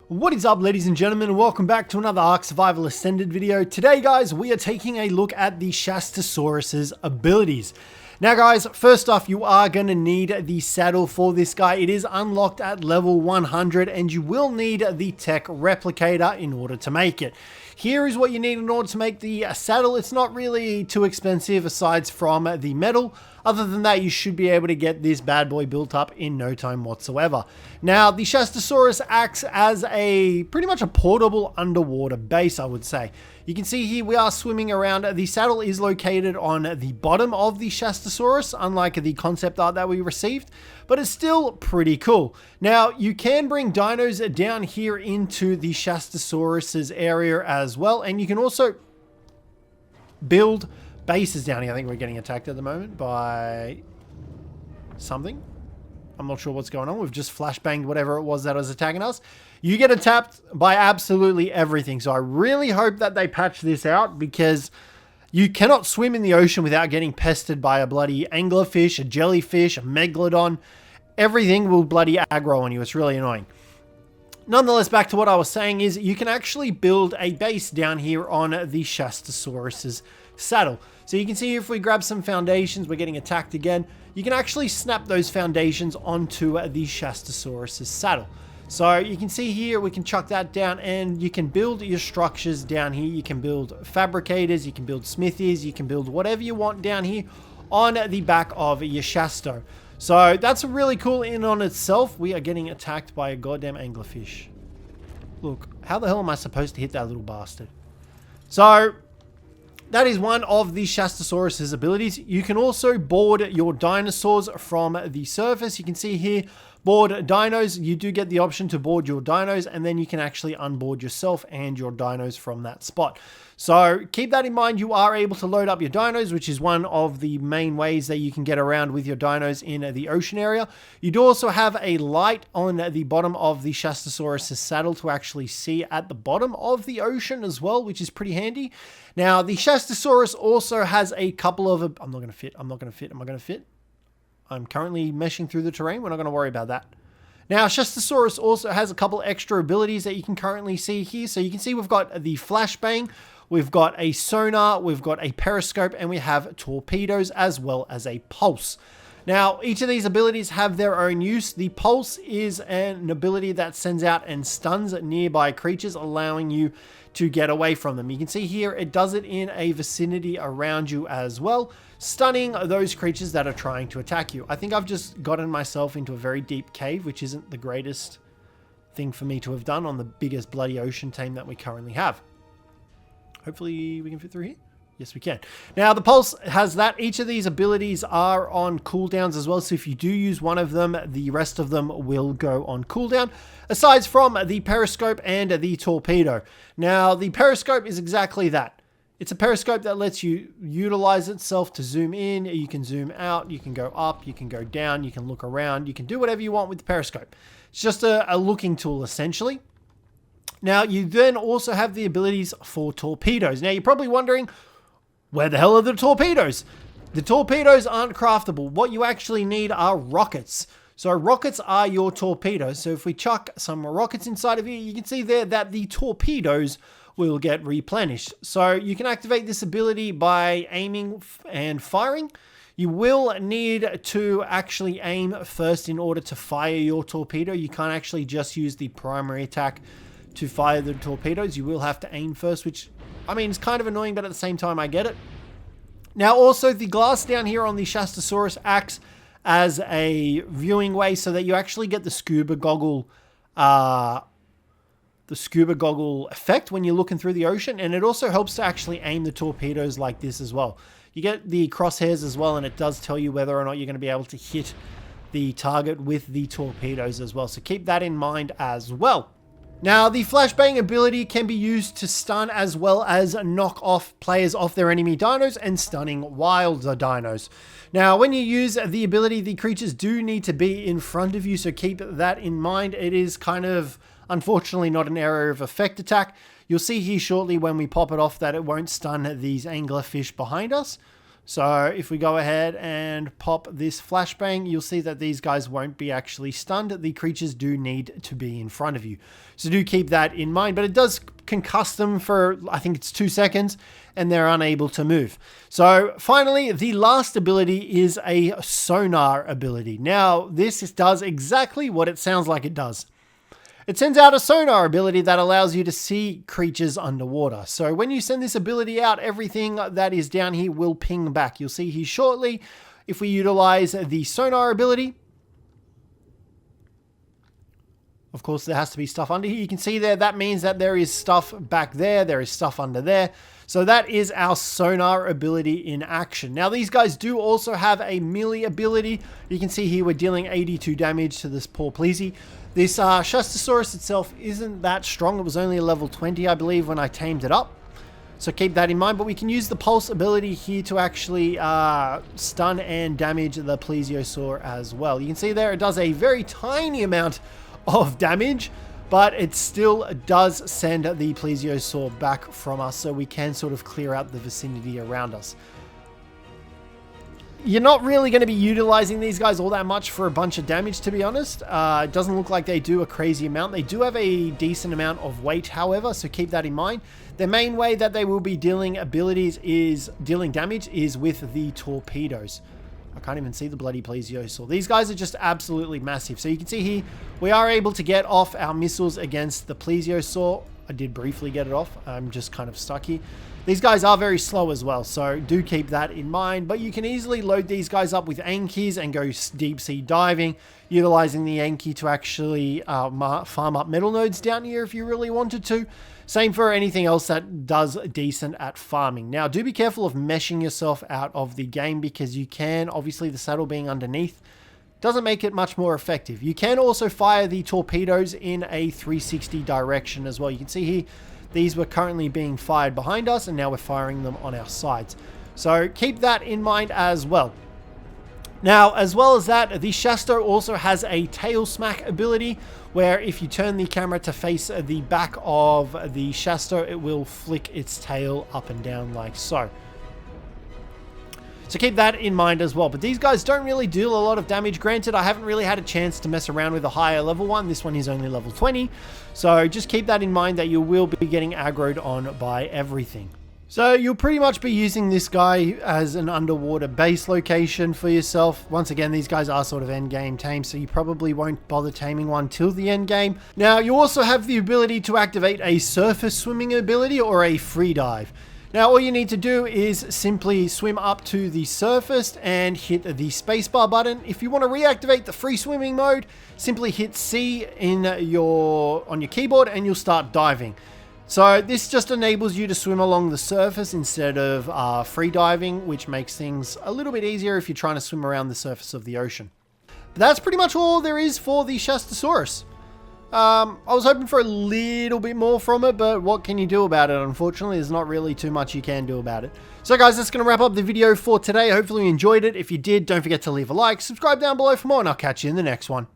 What is up, ladies and gentlemen? Welcome back to another Ark Survival Ascended video. Today, guys, we are taking a look at the SHASTASAURUS'S abilities. Now, guys, first off, you are going to need the saddle for this guy. It is unlocked at level 100, and you will need the tech replicator in order to make it. Here is what you need in order to make the saddle. It's not really too expensive aside from the metal. Other than that, you should be able to get this bad boy built up in no time whatsoever. Now, the SHASTASAURUS acts as pretty much a portable underwater base, I would say. You can see here we are swimming around. The saddle is located on the bottom of the SHASTASAURUS, unlike the concept art that we received, but it's still pretty cool. Now, you can bring dinos down here into the SHASTASAURUS'S area as well, and you can also build bases down here. I think we're getting attacked at the moment by something. I'm not sure what's going on. We've just flashbanged whatever it was that was attacking us. You get attacked by absolutely everything. So I really hope that they patch this out, because you cannot swim in the ocean without getting pestered by a bloody anglerfish, a jellyfish, a megalodon. Everything will bloody aggro on you. It's really annoying. Nonetheless, back to what I was saying is you can actually build a base down here on the SHASTASAURUS'S saddle. So you can see if we grab some foundations, we're getting attacked again. You can actually snap those foundations onto the SHASTASAURUS'S saddle. So you can see here, we can chuck that down and you can build your structures down here. You can build fabricators, you can build smithies, you can build whatever you want down here on the back of your Shasto. So that's really cool in on itself. We are getting attacked by a goddamn anglerfish. Look, how the hell am I supposed to hit that little bastard? So that is one of the SHASTASAURUS'S abilities. You can also board your dinosaurs from the surface. You can see here, board dinos. You do get the option to board your dinos, and then you can actually unboard yourself and your dinos from that spot. So keep that in mind. You are able to load up your dinos, which is one of the main ways that you can get around with your dinos in the ocean area. You do also have a light on the bottom of the SHASTASAURUS'S saddle to actually see at the bottom of the ocean as well, which is pretty handy. Now, the SHASTASAURUS also has a couple of... I'm not going to fit. I'm not going to fit. Am I going to fit? I'm currently meshing through the terrain. We're not going to worry about that. Now, SHASTASAURUS also has a couple extra abilities that you can currently see here. So you can see we've got the flashbang, we've got a sonar, we've got a periscope, and we have torpedoes as well as a pulse. Now, each of these abilities have their own use. The pulse is an ability that sends out and stuns nearby creatures, allowing you to get away from them. You can see here it does it in a vicinity around you as well, stunning those creatures that are trying to attack you. I think I've just gotten myself into a very deep cave, which isn't the greatest thing for me to have done on the biggest bloody ocean tame that we currently have. Hopefully we can fit through here. Yes, we can. Now, the pulse has that. Each of these abilities are on cooldowns as well. So if you do use one of them, the rest of them will go on cooldown, aside from the periscope and the torpedo. Now, the periscope is exactly that. It's a periscope that lets you utilize itself to zoom in. You can zoom out, you can go up, you can go down, you can look around, you can do whatever you want with the periscope. It's just a looking tool, essentially. Now, you then also have the abilities for torpedoes. Now, you're probably wondering, where the hell are the torpedoes? The torpedoes aren't craftable. What you actually need are rockets. So rockets are your torpedoes. So if we chuck some rockets inside of here, you can see there that the torpedoes will get replenished. So you can activate this ability by aiming and firing. You will need to actually aim first in order to fire your torpedo. You can't actually just use the primary attack to fire the torpedoes. You will have to aim first, which, I mean, it's kind of annoying, but at the same time, I get it. Now, also, the glass down here on the SHASTASAURUS acts as a viewing way so that you actually get the scuba goggle effect when you're looking through the ocean, and it also helps to actually aim the torpedoes like this as well. You get the crosshairs as well, and it does tell you whether or not you're going to be able to hit the target with the torpedoes as well. So keep that in mind as well. Now, the flashbang ability can be used to stun as well as knock off players off their enemy dinos and stunning wild dinos. Now, when you use the ability, the creatures do need to be in front of you, so keep that in mind. It is kind of, unfortunately, not an area of effect attack. You'll see here shortly when we pop it off that it won't stun these anglerfish behind us. So if we go ahead and pop this flashbang, you'll see that these guys won't be actually stunned. The creatures do need to be in front of you. So do keep that in mind, but it does concuss them for, I think it's 2 seconds, and they're unable to move. So finally, the last ability is a sonar ability. Now, this does exactly what it sounds like it does. It sends out a sonar ability that allows you to see creatures underwater. So when you send this ability out, everything that is down here will ping back. You'll see here shortly, if we utilize the sonar ability, of course, there has to be stuff under here. You can see there, that means that there is stuff back there. There is stuff under there. So that is our sonar ability in action. Now, these guys do also have a melee ability. You can see here we're dealing 82 damage to this poor Pleasy. This Shastasaurus itself isn't that strong. It was only a level 20, I believe, when I tamed it up. So keep that in mind. But we can use the pulse ability here to actually stun and damage the plesiosaur as well. You can see there it does a very tiny amount of damage, but it still does send the plesiosaur back from us, so we can sort of clear out the vicinity around us. You're not really going to be utilizing these guys all that much for a bunch of damage, to be honest. It doesn't look like they do a crazy amount. They do have a decent amount of weight, however, so keep that in mind. The main way that they will be dealing damage is with the torpedoes. I can't even see the bloody plesiosaur. These guys are just absolutely massive. So you can see here, we are able to get off our missiles against the plesiosaur. I did briefly get it off. I'm just kind of stuck here. These guys are very slow as well, so do keep that in mind. But you can easily load these guys up with Ankies and go deep sea diving, utilizing the Anki to actually farm up metal nodes down here if you really wanted to. Same for anything else that does decent at farming. Now, do be careful of meshing yourself out of the game, because you can, obviously the saddle being underneath, doesn't make it much more effective. You can also fire the torpedoes in a 360 direction as well. You can see here, these were currently being fired behind us, and now we're firing them on our sides. So keep that in mind as well. Now, as well as that, the Shasta also has a tail smack ability, where if you turn the camera to face the back of the Shasta, it will flick its tail up and down like so. So keep that in mind as well. But these guys don't really deal a lot of damage. Granted, I haven't really had a chance to mess around with a higher level one. This one is only level 20. So just keep that in mind, that you will be getting aggroed on by everything. So you'll pretty much be using this guy as an underwater base location for yourself. Once again, these guys are sort of end game tame, so you probably won't bother taming one till the end game. Now, you also have the ability to activate a surface swimming ability or a free dive. Now, all you need to do is simply swim up to the surface and hit the spacebar button. If you want to reactivate the free swimming mode, simply hit C on your keyboard and you'll start diving. So this just enables you to swim along the surface instead of free diving, which makes things a little bit easier if you're trying to swim around the surface of the ocean. But that's pretty much all there is for the Shastasaurus. I was hoping for a little bit more from it, but what can you do about it? Unfortunately, there's not really too much you can do about it. So guys, that's going to wrap up the video for today. Hopefully you enjoyed it. If you did, don't forget to leave a like, subscribe down below for more, and I'll catch you in the next one.